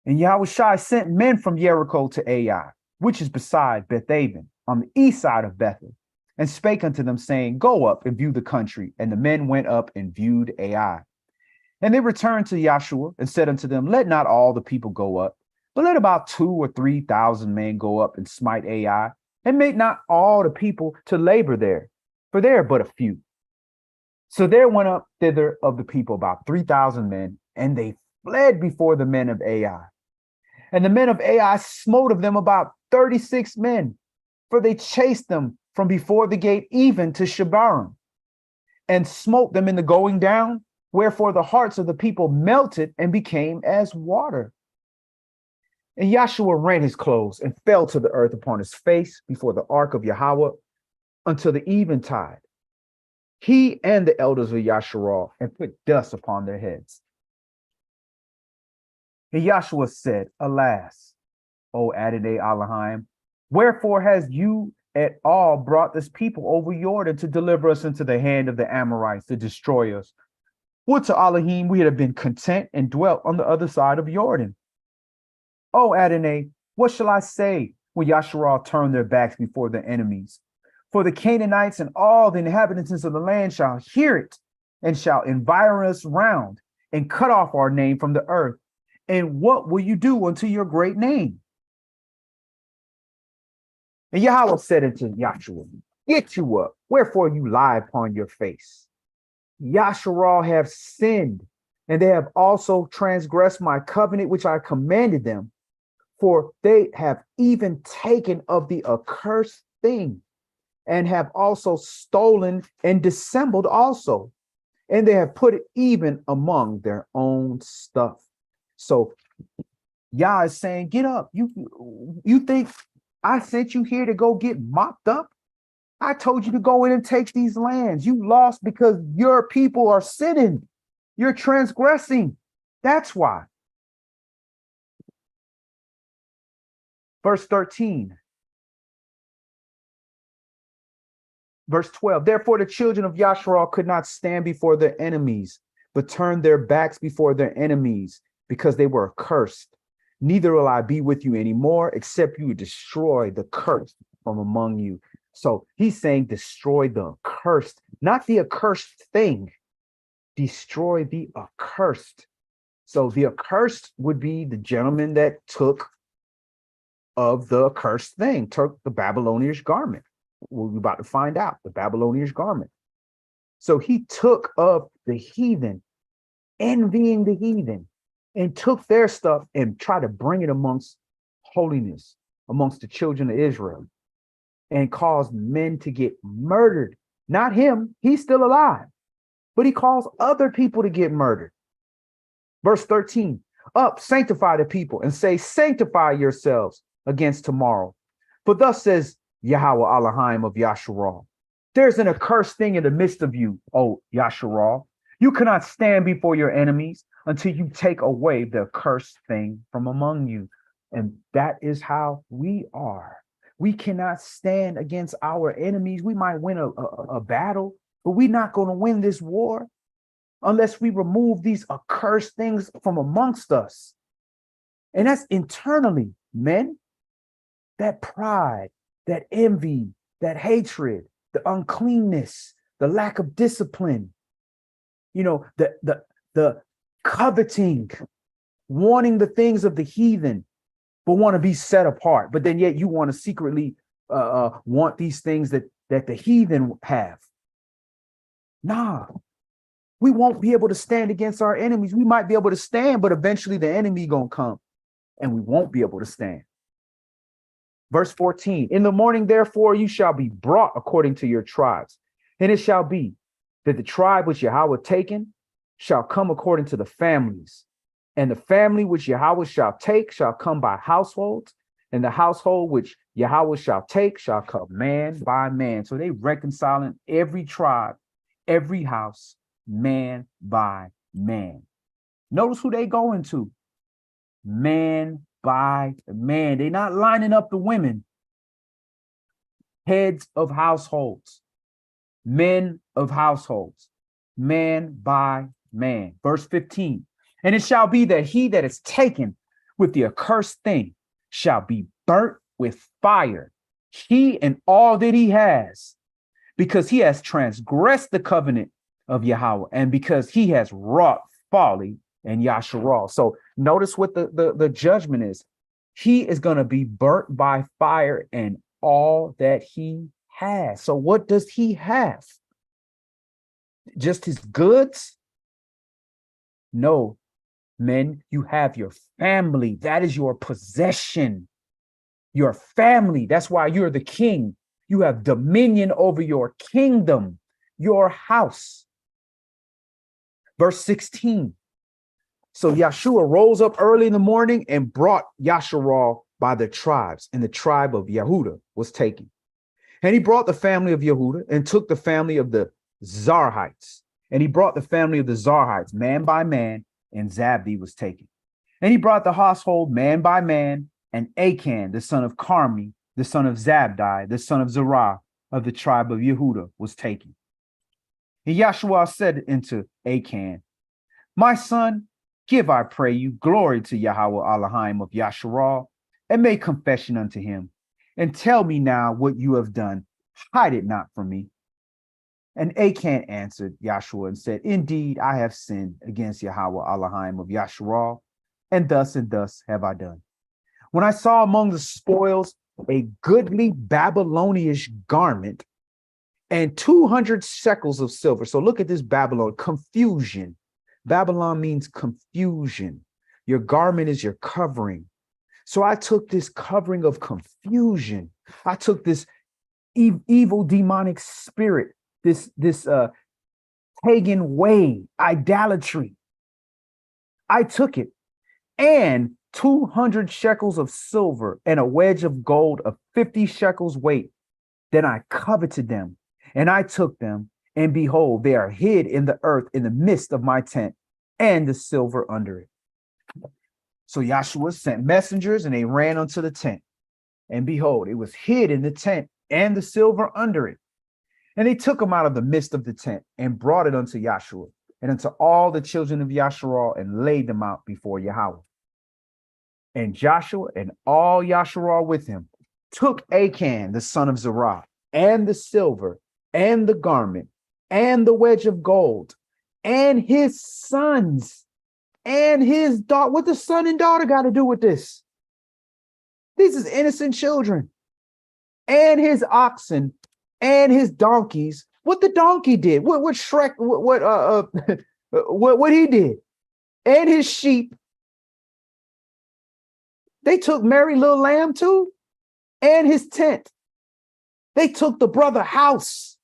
And Yahushua sent men from Jericho to Ai, which is beside Bethaven, on the east side of Bethel, and spake unto them, saying, go up and view the country. And the men went up and viewed Ai. And they returned to Yahshua and said unto them, let not all the people go up, but let about 2,000 or 3,000 men go up and smite Ai, and make not all the people to labor there, for there are but a few. So there went up thither of the people about 3,000 men, and they fled before the men of Ai. And the men of Ai smote of them about 36 men, for they chased them from before the gate even to Shebarim, and smote them in the going down, wherefore the hearts of the people melted and became as water. And Yahshua rent his clothes and fell to the earth upon his face before the ark of Yahweh until the eventide, he and the elders of Yasharal, and put dust upon their heads. And Joshua said, Alas, O Adonai Elohim, wherefore has you at all brought this people over Jordan to deliver us into the hand of the Amorites to destroy us? Would to Elohim we had been content and dwelt on the other side of Jordan. O Adonai, what shall I say when Yasharal turned their backs before their enemies? For the Canaanites and all the inhabitants of the land shall hear it and shall environ us round and cut off our name from the earth. And what will you do unto your great name? And Yahweh said unto Joshua, Get you up, wherefore you lie upon your face. Yasharal have sinned, and they have also transgressed my covenant which I commanded them, for they have even taken of the accursed thing, and have also stolen and dissembled also, and they have put it even among their own stuff. So Yah is saying, get up. You think I sent you here to go get mopped up? I told you to go in and take these lands. You lost because your people are sinning. You're transgressing. That's why. Verse 13. Verse 12. Therefore the children of Yasharal could not stand before their enemies, but turned their backs before their enemies, because they were accursed. Neither will I be with you anymore, except you destroy the curse from among you. So he's saying destroy the accursed, not the accursed thing. Destroy the accursed. So the accursed would be the gentleman that took of the accursed thing, took the Babylonian garment. We're about to find out the Babylonian garment. So he took of the heathen, envying the heathen, and took their stuff and tried to bring it amongst holiness, amongst the children of Israel, and caused men to get murdered. Not him, he's still alive, but he caused other people to get murdered. Verse 13, up, sanctify the people, and say, sanctify yourselves against tomorrow. For thus says Yahweh Elohim of Yasharal, there's an accursed thing in the midst of you, O Yasharal. You cannot stand before your enemies until you take away the accursed thing from among you. And that is how we are. We cannot stand against our enemies. We might win a battle, but we're not going to win this war unless we remove these accursed things from amongst us. And that's internally, men. That pride, that envy, that hatred, the uncleanness, the lack of discipline, the coveting, wanting the things of the heathen, but want to be set apart. But then yet you want to secretly want these things that the heathen have. Nah, we won't be able to stand against our enemies. We might be able to stand, but eventually the enemy gonna come and we won't be able to stand. Verse 14, in the morning, therefore, you shall be brought according to your tribes. And it shall be that the tribe which Yahweh taken shall come according to the families. And the family which Yahweh shall take shall come by households. And the household which Yahweh shall take shall come man by man. So they reconciling every tribe, every house, man by man. Notice who they going to. Man by man. They're not lining up the women. Heads of households, men of households, man by man. Verse 15, and it shall be that he that is taken with the accursed thing shall be burnt with fire, he and all that he has, because he has transgressed the covenant of Yahweh, and because he has wrought folly and Yasharal. So notice what the judgment is. He is going to be burnt by fire and all that he has. So what does he have? Just his goods? No, men, you have your family. That is your possession. Your family. That's why you're the king. You have dominion over your kingdom, your house. Verse 16. So Yahshua rose up early in the morning and brought Yasharal by the tribes, and the tribe of Yehuda was taken. And he brought the family of Yehuda and took the family of the Zarhites. And he brought the family of the Zarhites, man by man, and Zabdi was taken. And he brought the household man by man, and Achan, the son of Carmi, the son of Zabdi, the son of Zerah, of the tribe of Yehudah, was taken. And Yahshua said unto Achan, my son, give, I pray you, glory to Yahweh Elohim of Yasharal, and make confession unto him, and tell me now what you have done. Hide it not from me. And Achan answered Yahshua and said, indeed, I have sinned against Yahweh Elohim of Yasharal, and thus have I done. When I saw among the spoils a goodly Babylonish garment and 200 shekels of silver. So look at this Babylon, confusion. Babylon means confusion. Your garment is your covering. So I took this covering of confusion. I took this evil demonic spirit, this pagan way, idolatry. I took it, and 200 shekels of silver and a wedge of gold of 50 shekels weight. Then I coveted them, and I took them, and behold, they are hid in the earth in the midst of my tent, and the silver under it. So Yahshua sent messengers, and they ran unto the tent, and behold, it was hid in the tent, and the silver under it. And they took them out of the midst of the tent, and brought it unto Yahshua, and unto all the children of Yasharal, and laid them out before Yahweh. And Joshua and all Yasharal with him took Achan, the son of Zerah, and the silver, and the garment, and the wedge of gold, and his sons, and his daughter. What the son and daughter got to do with this? These is innocent children. And his oxen, and his donkeys. What the donkey did? What Shrek? What he did? And his sheep. They took Mary little lamb too, and his tent. They took the brother house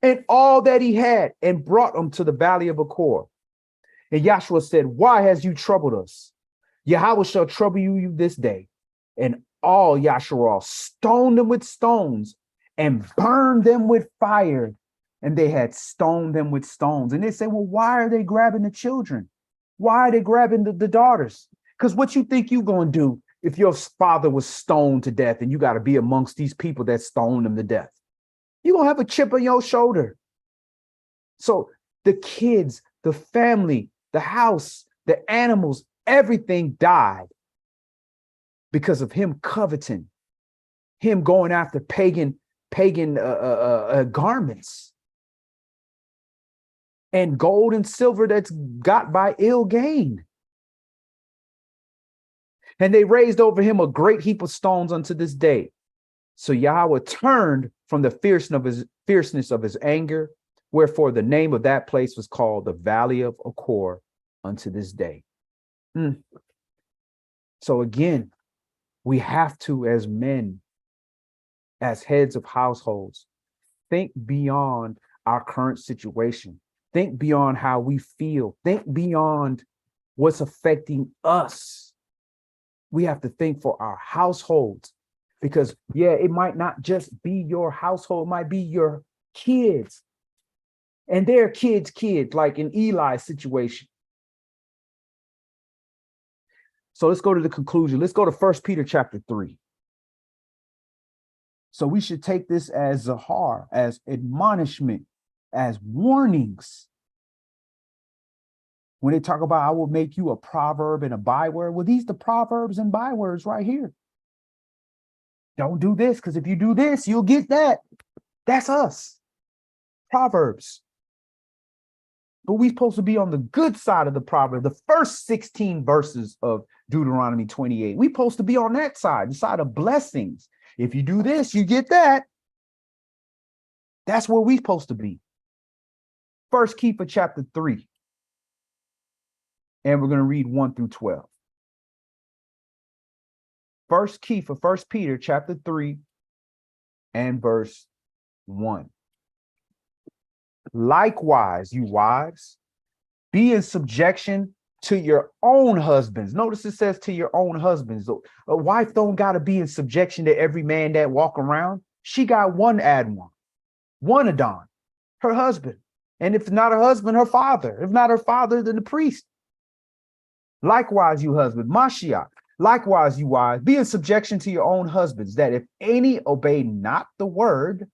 and all that he had, and brought them to the valley of Achor. And Yahshua said, why has you troubled us? Yahweh shall trouble you this day. And all Yasharal stoned them with stones and burned them with fire. And they had stoned them with stones. And they say, well, why are they grabbing the children? Why are they grabbing the daughters? Because what you think you're going to do if your father was stoned to death and you got to be amongst these people that stoned him to death? You're going to have a chip on your shoulder. So the kids, the family, the house, the animals, everything died because of him coveting, him going after pagan garments and gold and silver that's got by ill gain. And they raised over him a great heap of stones unto this day. So Yahweh turned from the fierceness of his anger, wherefore the name of that place was called the Valley of Achor unto this day. So again, we have to, as men, as heads of households, think beyond our current situation. Think beyond how we feel. Think beyond what's affecting us. We have to think for our households, because, yeah, it might not just be your household. It might be your kids and their kids' kids, like in Eli's situation. So let's go to the conclusion. Let's go to 1 Peter chapter 3. So we should take this as zahar, as admonishment, as warnings. When they talk about, I will make you a proverb and a byword. Well, these are the proverbs and bywords right here. Don't do this, because if you do this, you'll get that. That's us. Proverbs. But we're supposed to be on the good side of the proverb. The first 16 verses of Deuteronomy 28. We're supposed to be on that side, the side of blessings. If you do this, you get that. That's where we're supposed to be. First Kepha chapter 3. And we're going to read 1 through 12. First Peter chapter 3 and verse 1. Likewise, you wives, be in subjection to your own husbands. Notice it says to your own husbands. A wife don't got to be in subjection to every man that walk around. She got one Adon, one Adon, her husband. And if not her husband, her father. If not her father, then the priest. Likewise, you husband, Mashiach, likewise, you wives, be in subjection to your own husbands, that if any obey not the word,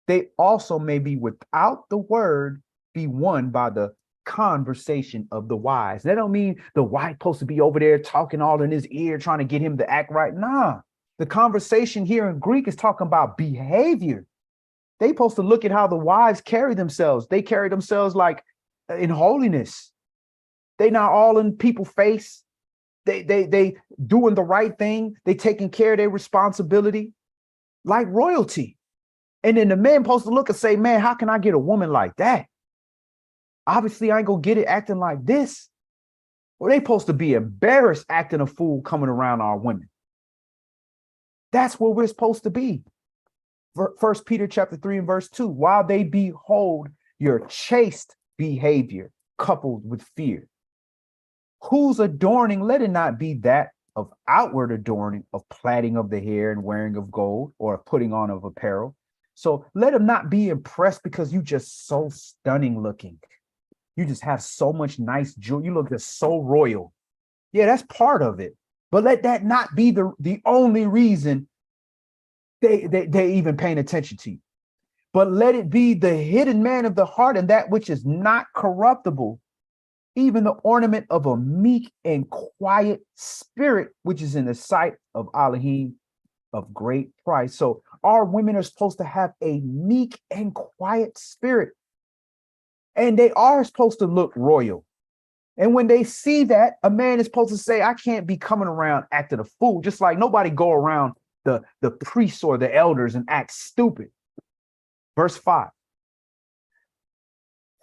they also may be without the word, be won by the conversation of the wise. That don't mean the wife supposed to be over there talking all in his ear, trying to get him to act right. Nah, the conversation here in Greek is talking about behavior. They supposed to look at how the wives carry themselves. They carry themselves like in holiness. They not all in people's face. They doing the right thing. They taking care of their responsibility like royalty. And then the man supposed to look and say, man, how can I get a woman like that? Obviously, I ain't gonna get it acting like this. Well, they supposed to be embarrassed acting a fool coming around our women. That's where we're supposed to be. First Peter chapter 3 and verse 2, while they behold your chaste behavior coupled with fear, whose adorning, let it not be that of outward adorning, of plaiting of the hair and wearing of gold, or putting on of apparel. So let them not be impressed because you just so stunning looking. You just have so much nice jewelry. You look just so royal. Yeah, that's part of it. But let that not be the only reason they even paying attention to you. But let it be the hidden man of the heart, and that which is not corruptible, even the ornament of a meek and quiet spirit, which is in the sight of Elohim of great price. So our women are supposed to have a meek and quiet spirit, and they are supposed to look royal. And when they see that, a man is supposed to say, I can't be coming around acting a fool, just like nobody go around the priests or the elders and act stupid. Verse 5.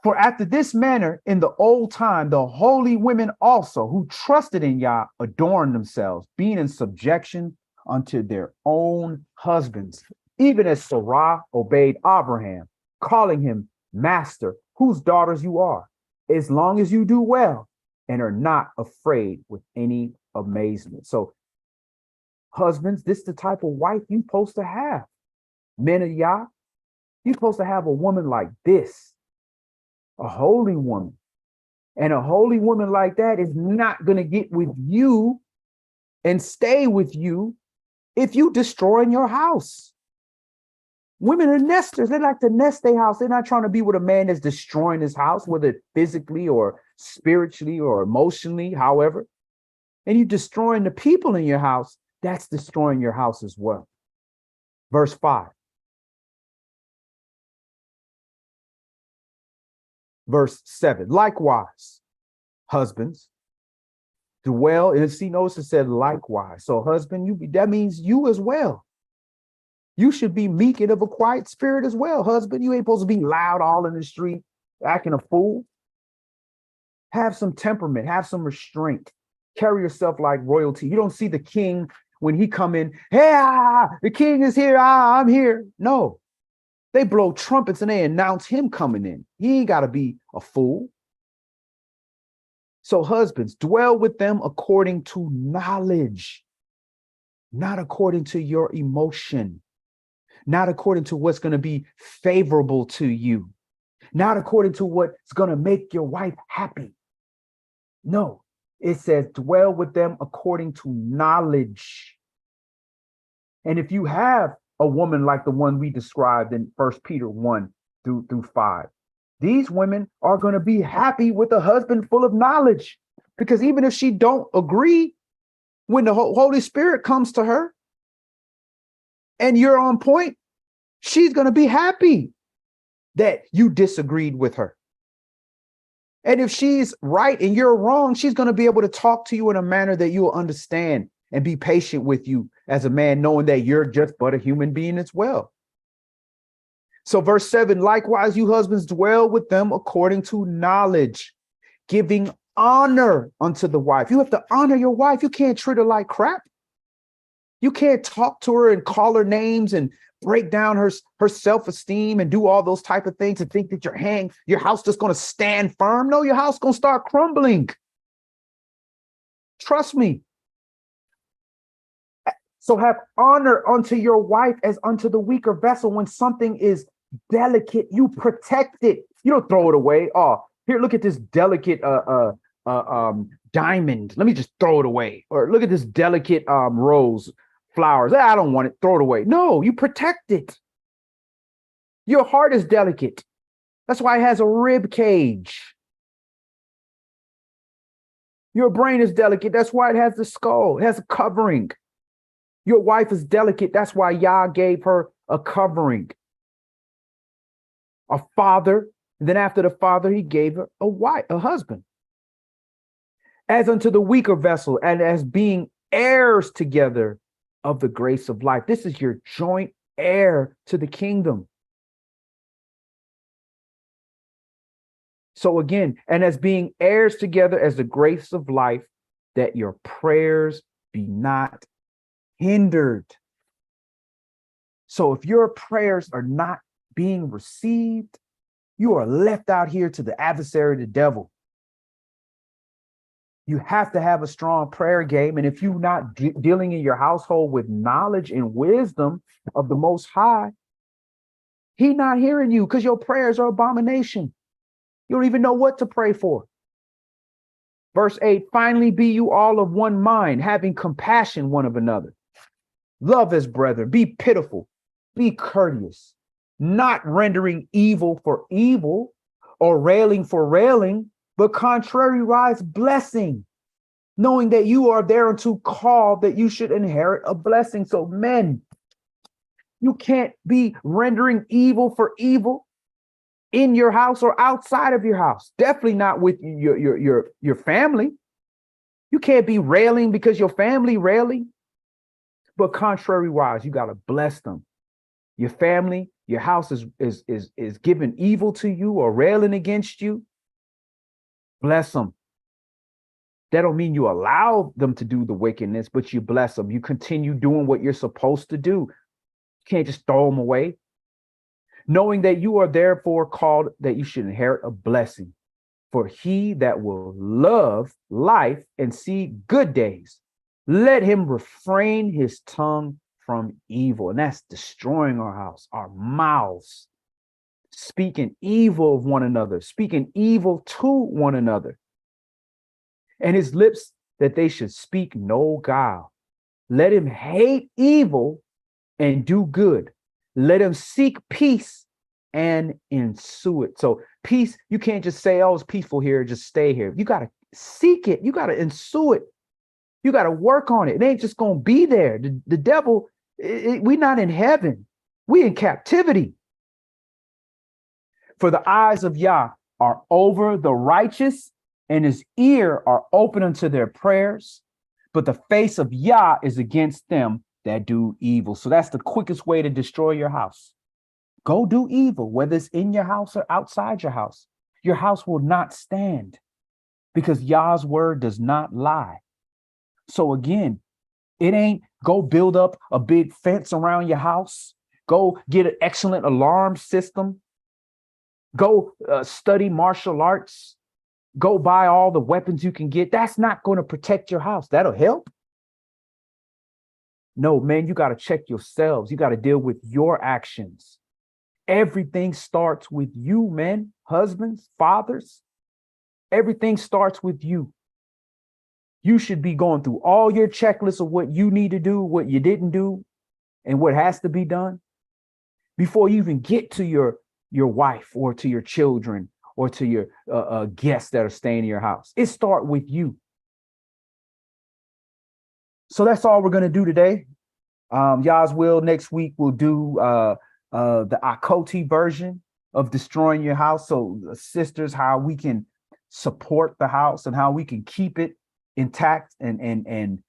For after this manner in the old time, the holy women also who trusted in Yah adorned themselves, being in subjection unto their own husbands, even as Sarah obeyed Abraham, calling him master, whose daughters you are, as long as you do well and are not afraid with any amazement. So husbands, this is the type of wife you're supposed to have. Men of Yah, you're supposed to have a woman like this, a holy woman. And a holy woman like that is not going to get with you and stay with you if you destroying your house. Women are nesters. They like to nest their house. They're not trying to be with a man that's destroying his house, whether physically or spiritually or emotionally, however. And you destroying the people in your house, that's destroying your house as well. Verse 5. Verse 7. Likewise, husbands, dwell. And see, notice it said likewise. So husband, that means you as well. You should be meek and of a quiet spirit as well, husband. You ain't supposed to be loud all in the street, acting a fool. Have some temperament, have some restraint. Carry yourself like royalty. You don't see the king when he come in, hey, the king is here, I'm here. No, they blow trumpets and they announce him coming in. He ain't got to be a fool. So husbands, dwell with them according to knowledge, not according to your emotion, not according to what's going to be favorable to you, not according to what's going to make your wife happy. No, it says dwell with them according to knowledge. And if you have a woman like the one we described in 1 Peter 1 through 5, these women are going to be happy with a husband full of knowledge, because even if she don't agree, when the Holy Spirit comes to her and you're on point, she's going to be happy that you disagreed with her. And if she's right and you're wrong, she's going to be able to talk to you in a manner that you will understand and be patient with you as a man, knowing that you're just but a human being as well. So verse 7, likewise, you husbands dwell with them according to knowledge, giving honor unto the wife. You have to honor your wife. You can't treat her like crap. You can't talk to her and call her names and break down her self-esteem and do all those type of things and think that your house just going to stand firm. No, your house going to start crumbling. Trust me. So have honor unto your wife as unto the weaker vessel. When something is delicate, you protect it. You don't throw it away. Oh, here, look at this delicate diamond. Let me just throw it away. Or look at this delicate rose flowers. I don't want it. Throw it away. No, you protect it. Your heart is delicate. That's why it has a rib cage. Your brain is delicate. That's why it has the skull. It has a covering. Your wife is delicate. That's why Yah gave her a covering. A father. And then after the father, he gave her a wife, a husband. As unto the weaker vessel, and as being heirs together of the grace of life. This is your joint heir to the kingdom. So again, and as being heirs together as the grace of life, that your prayers be not hindered. So if your prayers are not being received, you are left out here to the adversary, the devil. You have to have a strong prayer game. And if you're not dealing in your household with knowledge and wisdom of the Most High, He's not hearing you because your prayers are abomination. You don't even know what to pray for. Verse 8, finally be you all of one mind, having compassion one of another. Love as brethren, be pitiful, be courteous, not rendering evil for evil or railing for railing, but contrariwise blessing, knowing that you are thereunto called that you should inherit a blessing. So men, you can't be rendering evil for evil in your house or outside of your house. Definitely not with your family. You can't be railing because your family railing. But contrariwise, you got to bless them. Your family, your house is giving evil to you or railing against you. Bless them. That don't mean you allow them to do the wickedness, but you bless them. You continue doing what you're supposed to do. You can't just throw them away. Knowing that you are therefore called that you should inherit a blessing. For he that will love life and see good days, let him refrain his tongue from evil. And that's destroying our house, our mouths, speaking evil of one another, speaking evil to one another. And his lips that they should speak no guile. Let him hate evil and do good. Let him seek peace and ensue it. So peace, you can't just say, oh, it's peaceful here, just stay here. You got to seek it. You got to ensue it. You got to work on it. It ain't just going to be there. The devil, we're not in heaven. We in captivity. For the eyes of Yah are over the righteous, and his ear are open unto their prayers. But the face of Yah is against them that do evil. So that's the quickest way to destroy your house. Go do evil, whether it's in your house or outside your house. Your house will not stand because Yah's word does not lie. So again, it ain't go build up a big fence around your house. Go get an excellent alarm system. Go study martial arts. Go buy all the weapons you can get. That's not going to protect your house. That'll help. No, man, you got to check yourselves. You got to deal with your actions. Everything starts with you, men, husbands, fathers. Everything starts with you. You should be going through all your checklists of what you need to do, what you didn't do, and what has to be done before you even get to your wife or to your children or to your guests that are staying in your house. It starts with you. So that's all we're going to do today. Yah's will, next week we'll do the Akoti version of destroying your house. So sisters, how we can support the house and how we can keep it intact and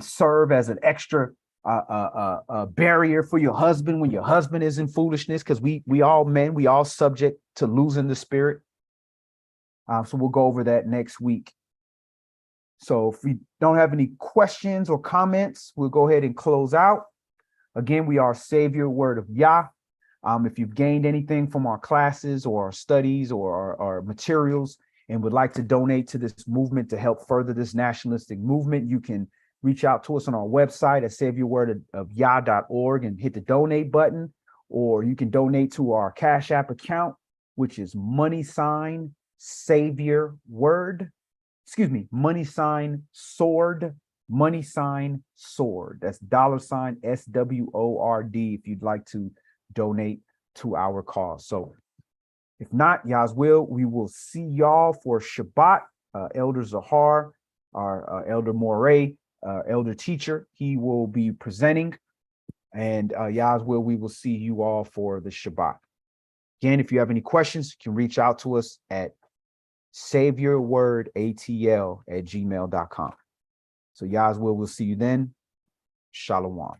serve as an extra barrier for your husband when your husband is in foolishness, because we all men, we all subject to losing the spirit. So we'll go over that next week. So if we don't have any questions or comments, we'll go ahead and close out. Again, we are Savior Word of Yah. If you've gained anything from our classes or our studies or our materials and would like to donate to this movement to help further this nationalistic movement, you can reach out to us on our website at saviorwordofyah.org and hit the donate button, or you can donate to our Cash App account, which is # Savior Word. money sign sword, money sign sword. That's $ SWORD if you'd like to donate to our cause. So if not, Yah's will, we will see y'all for Shabbat. Elder Zahar, our Elder Moray, elder teacher, he will be presenting. And Yah's will, we will see you all for the Shabbat. Again, if you have any questions, you can reach out to us at saveyourwordatl@gmail.com. So Yah's will, we'll see you then. Shalom.